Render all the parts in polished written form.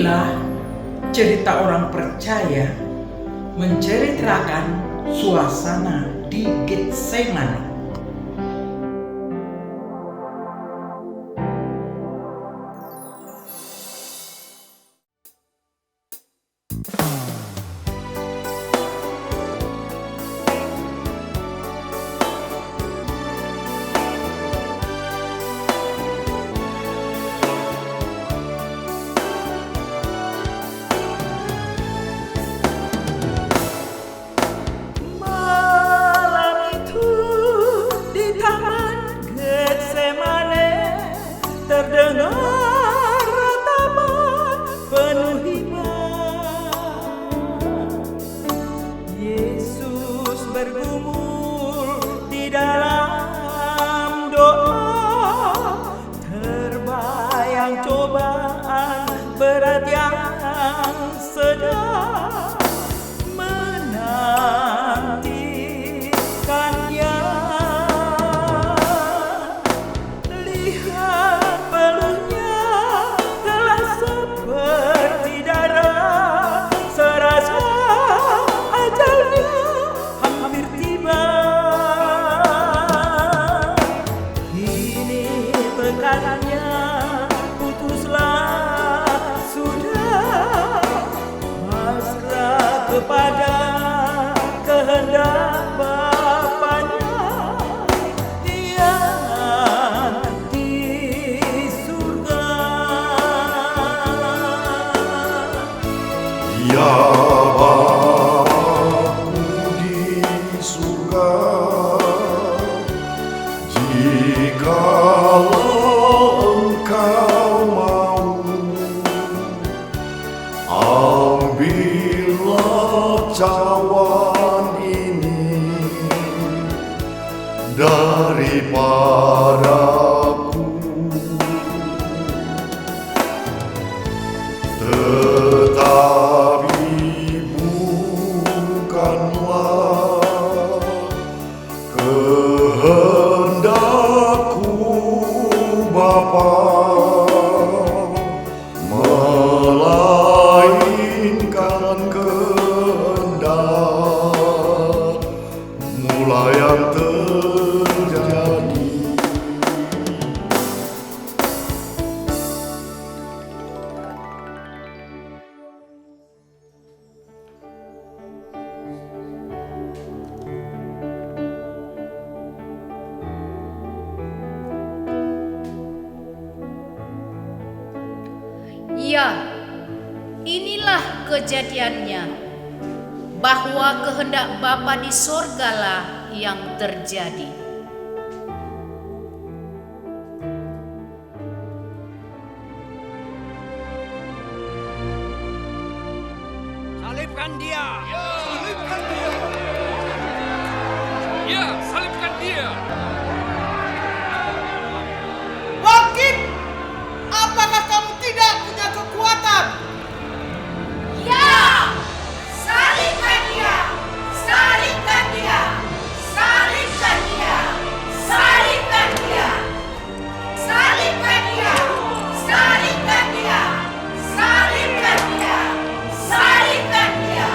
Inilah cerita orang percaya menceritakan suasana di Getsemani. Terdengar ratapan penuh hikmat. Yesus bergumul di dalam doa, terbayang cobaan berat yang sedang menantikannya. Putuslah sudah, pasrah kepada kehendak Bapanya yang di surga. Ya Bapa di surga, jikalau Engkau mau, ambillah cawan ini daripadaku, tetapi bukanlah kehendakku Bapa, melainkan kehendak-Mu yang terjadi. Ya, inilah kejadiannya, bahwa kehendak Bapa di sorgalah yang terjadi. Salibkan dia! Salibkan dia! Ya, salibkan dia! Bangkit! Apakah kamu tidak punya kekuatan? Ya! Salibkan dia! Salibkan dia! Salibkan dia! Salibkan dia! Salibkan dia! Salibkan dia! Salibkan dia! Salibkan dia!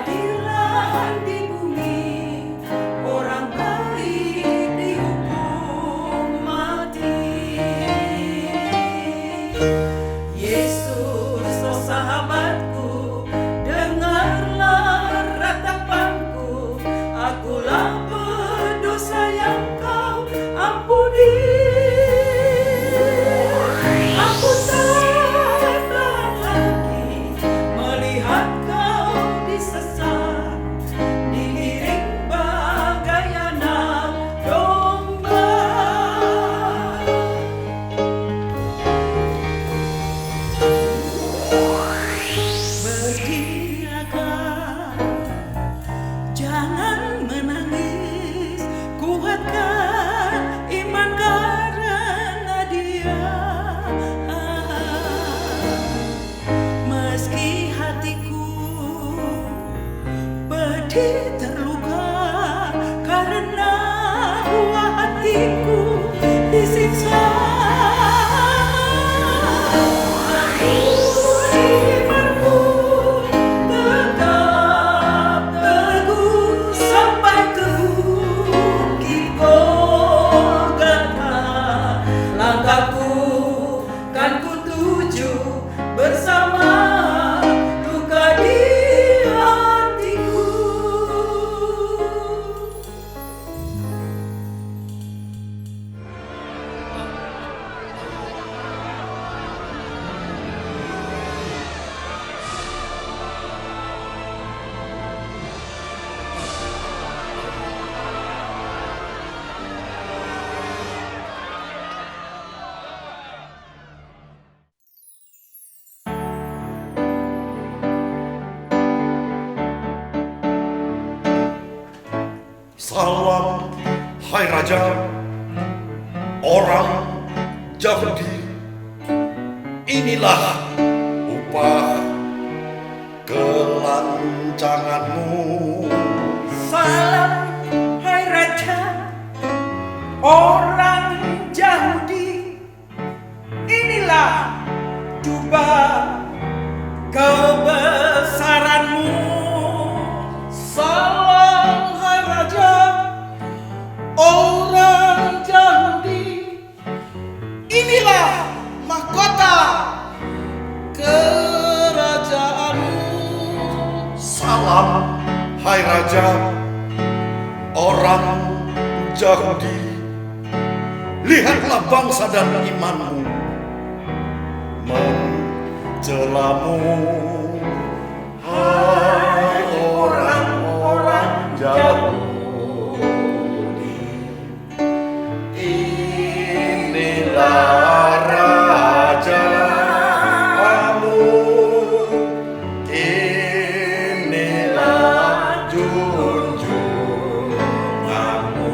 keadilan di bumi, orang baik dihukum mati. Yesus, oh sahabatku, dengarlah ratapanku, akulah berdosa yang kau ampuni. Aku tak tahan lagi melihat kau disesat, digiring bagai anak domba. Berdirilah, jangan menangis, kuatkan iman karena Dia. Meski hatiku pedih terluka karena buah hatiku disiksa. Imanku tetap teguh sampai ke bukit Golgota. Langkahku kan ku tuju bersama luka di hatiku. Salam, hai Raja, orang Yahudi. Inilah upah kelancanganmu. Salam, hai Raja, orang Yahudi. Inilah jubah kebesaranmu. Salam hai Raja, orang Yahudi. Inilah mahkota kerajaanmu. Salam, hai Raja, orang Yahudi. Lihatlah bangsa dan imanmu mencelamu. Hai orang-orang Yahudi, inilah rajamu, inilah junjunganmu.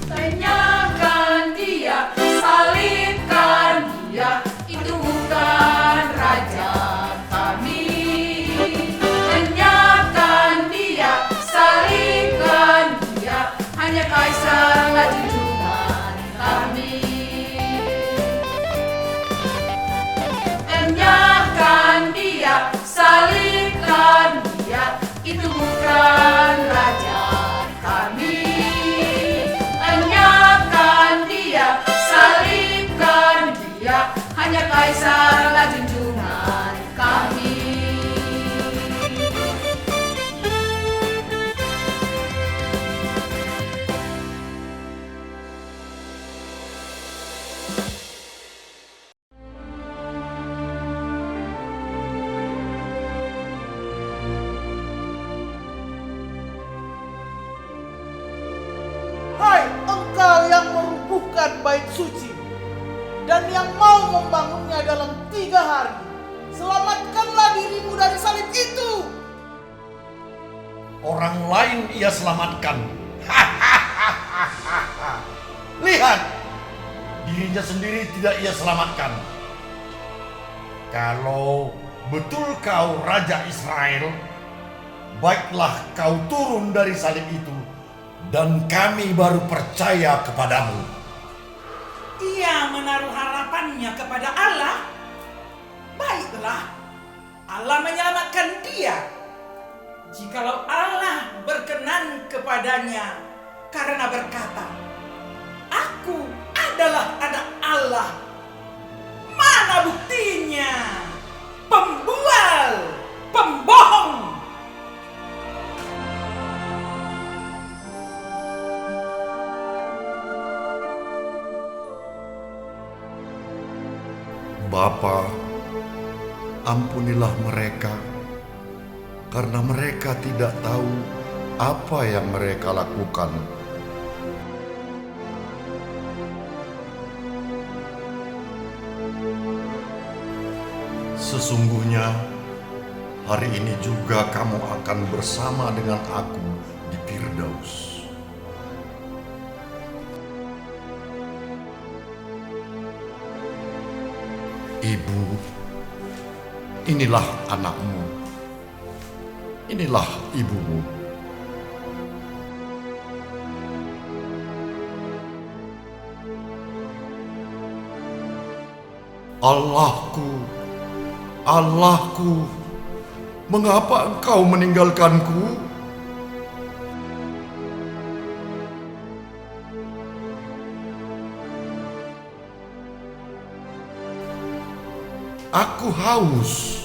Tanyakan dia, salibkan dia, itu bukan raja kami. Tanyakan dia, salibkan dia, hanya kaisarlah junjungan kami. Tanyakan dia, salibkan dia, itu bukan raja kami. Tanyakan dia, salibkan dia, hanya kaisarlah junjungan kami. Hai engkau yang merubuhkan bait suci dan yang mau membangunnya dalam 3 hari, selamatkanlah dirimu dari salib itu. Orang lain ia selamatkan. Lihat, dirinya sendiri tidak ia selamatkan. Kalau betul kau Raja Israel? Baiklah kau turun dari salib itu, dan kami baru percaya kepadamu. Ia menaruh harapannya kepada Allah. Baiklah, Allah menyelamatkan dia. Jikalau Allah berkenan kepadanya karena berkata, "Aku adalah anak Allah." Mana buktinya? Pembual, pembohong. Bapa, ampunilah mereka, karena mereka tidak tahu apa yang mereka lakukan. Sesungguhnya hari ini juga kamu akan bersama dengan aku di Firdaus. Ibu, inilah anakmu. Inilah ibumu. Allahku, Allahku, mengapa engkau meninggalkanku? Aku haus.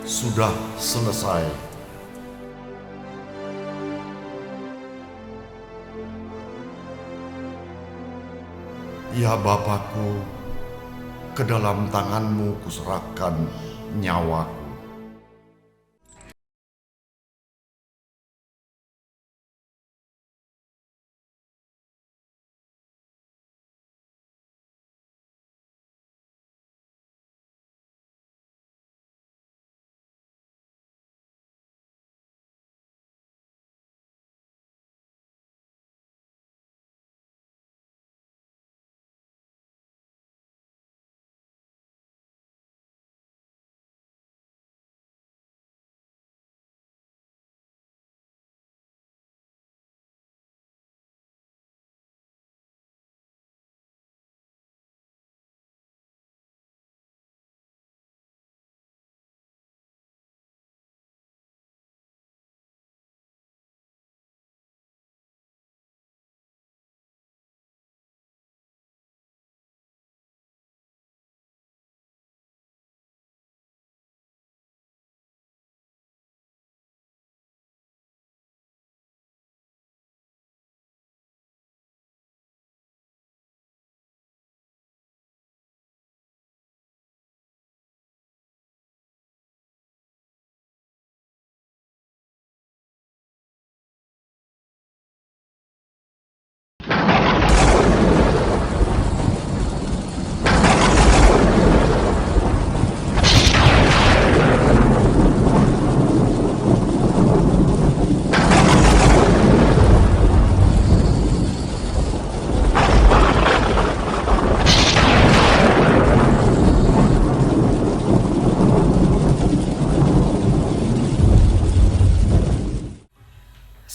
Sudah selesai. Ya Bapakku, ke dalam tanganmu kuserahkan nyawaku.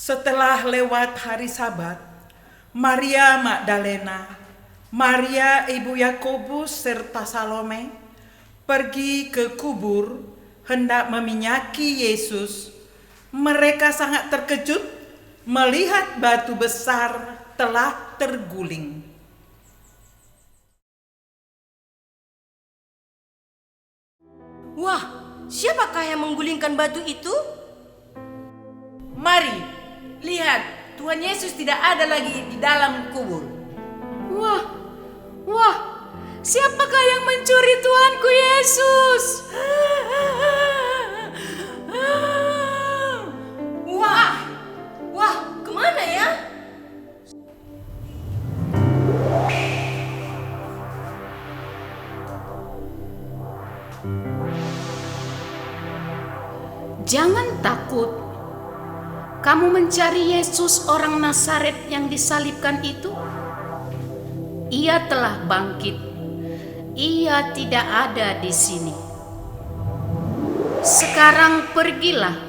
Setelah lewat hari Sabat, Maria Magdalena, Maria ibu Yakobus serta Salome pergi ke kubur hendak meminyaki Yesus. Mereka sangat terkejut melihat batu besar telah terguling. Wah, siapakah yang menggulingkan batu itu? Mari, lihat, Tuhan Yesus tidak ada lagi di dalam kubur. Wah, siapakah yang mencuri Tuhanku Yesus? Wah, kemana ya? Jangan takut. Kamu mencari Yesus orang Nazaret yang disalibkan itu? Ia telah bangkit. Ia tidak ada di sini. Sekarang pergilah.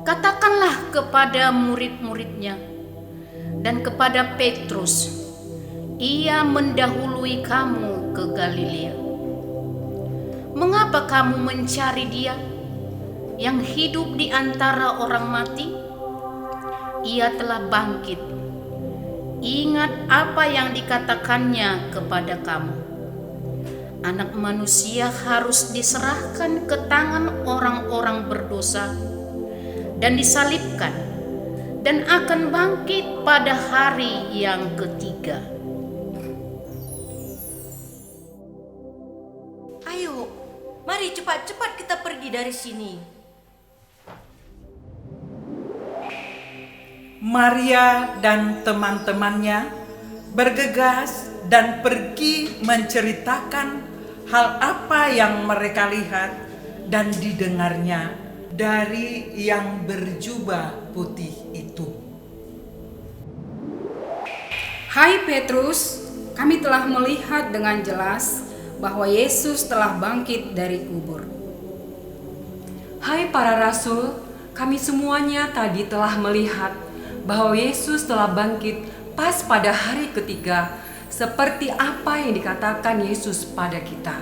Katakanlah kepada murid-muridnya dan kepada Petrus, ia mendahului kamu ke Galilea. Mengapa kamu mencari dia yang hidup di antara orang mati? Ia telah bangkit. Ingat apa yang dikatakannya kepada kamu. Anak manusia harus diserahkan ke tangan orang-orang berdosa dan disalibkan, dan akan bangkit pada hari yang ketiga. Ayo, mari cepat-cepat kita pergi dari sini. Maria dan teman-temannya bergegas dan pergi menceritakan hal apa yang mereka lihat dan didengarnya dari yang berjubah putih itu. Hai Petrus, kami telah melihat dengan jelas bahwa Yesus telah bangkit dari kubur. Hai para rasul, kami semuanya tadi telah melihat bahwa Yesus telah bangkit pas pada hari ketiga, seperti apa yang dikatakan Yesus pada kita.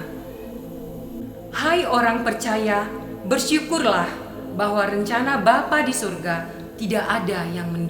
Hai orang percaya, bersyukurlah bahwa rencana Bapa di surga tidak ada yang menduga.